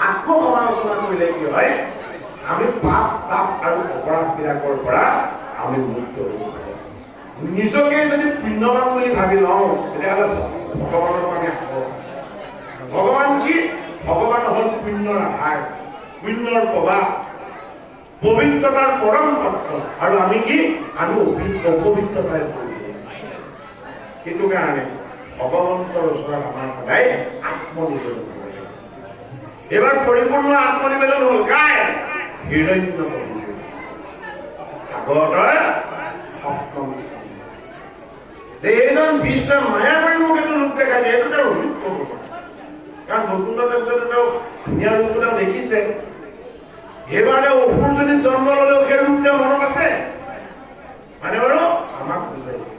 আত্মসমালোচনা কৰিলে কি হয় আমি পাপ তাপ আৰু অপৰাধবিলাকৰ পৰা আমি মুক্ত হ'ব পাৰোঁ নিজকে যদি পুণ্যৱান বুলি ভাবি লওঁ তেতিয়াহ'লে ভগৱানৰ আমি হ'ব ভগৱান কি ভগৱান হ'ল পুণ্যৰ আধাৰ পুণ্যৰ প্ৰভাৱ পবিত্ৰতাৰ পৰম তত্ত্ব আৰু আমি কি আমি অপবিত্ৰতাৰ সেইটো কাৰণে ভগৱন্তৰ ওচৰত আমাৰ সদায় আত্মনিবেদন কৰিব লাগে এবাৰ পৰিপূৰ্ণ আত্মনিবেদন হ'ল কাৰ হিৰণ্য ভাগৱতৰ সপ্তম এইজন বিষ্ণুৰ মায়াবাৰী মোক এইটো ৰূপ দেখাইছে এইটো তেওঁ ৰূপ ক'ব কাৰণ নতুন তেওঁ ধুনীয়া ৰূপ তেওঁ দেখিছে এইবাৰে অসুৰজনীত জন্ম ল'লেও সেই ৰূপ তেওঁ মনত আছে মানে বাৰু আমাক বুজাইছে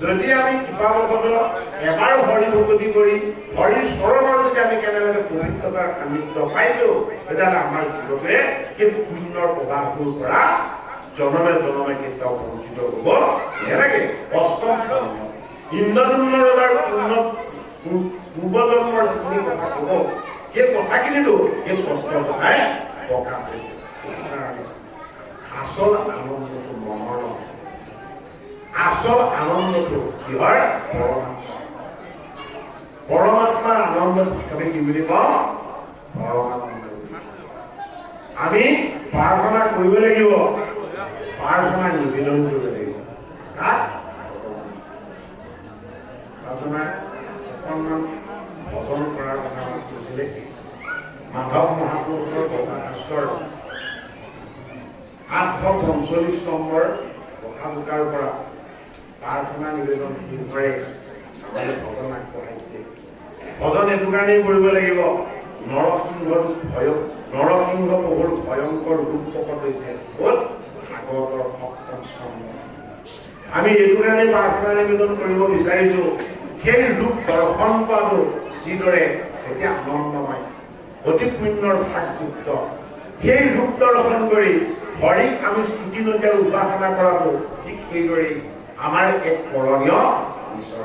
যদি আমি কৃপাবশতঃ এবাৰ হৰি ভকতি কৰি হৰিৰ চৰণৰ যদি আমি কেনেবাকৈ পবিত্ৰতাৰ সান্নিধ্য পাইছোঁ তেতিয়াহ'লে আমাৰ জীৱনে সেই পুণ্যৰ প্ৰভাৱটোৰ পৰা জনমে জনমে কেতিয়াও বঞ্চিত হ'ব নেলাগে অষ্টম ইন্দ্ৰদুম্ন ৰজাৰ পূৰ্বজন্মৰ যিখিনি কথা ক'ব সেই কথাখিনিতো সেই স্পষ্ট কথাই প্ৰকাশ হৈছে আচল আনন্দটো মনৰ নহয় আচল আনন্দটো কিহৰ পৰমাত্মাৰ আনন্দ আমি কি বুলি কওঁ পৰমানন্দ আমি প্ৰাৰ্থনা কৰিব লাগিব প্ৰাৰ্থনা নিবেদন কৰিব লাগিব তাত প্ৰাৰ্থনা অকণমান ভজন কৰাৰ কথা কৈছিলে মাধৱ মহাপুৰুষৰ প্ৰকাশৰ 845 নম্বৰ কথাবোকাৰ পৰা প্ৰাৰ্থনা নিবেদন কৰে আমালৈ ভজন আগবঢ়াইছে ভজন এইটো কাৰণেই কৰিব লাগিব নৰসিংহৰ প্ৰভুৰ ভয়ংকৰ ৰূপ প্ৰকট হৈছে হ'ল ভাগৱতৰ সপ্তম স্কন্ধ আমি এইটো কাৰণে প্ৰাৰ্থনা নিবেদন কৰিব বিচাৰিছো সেই ৰূপ দৰ্শন কৰাটো যিদৰে এতিয়া আনন্দময় অতি পুণ্যৰ ভাগযুক্ত সেই ৰূপ দৰ্শন কৰি হৰিক আমি স্তুতি নদীৰ উপাসনা কৰাটো ঠিক সেইদৰে আমাৰ এক কৰণীয় ঈশ্বৰ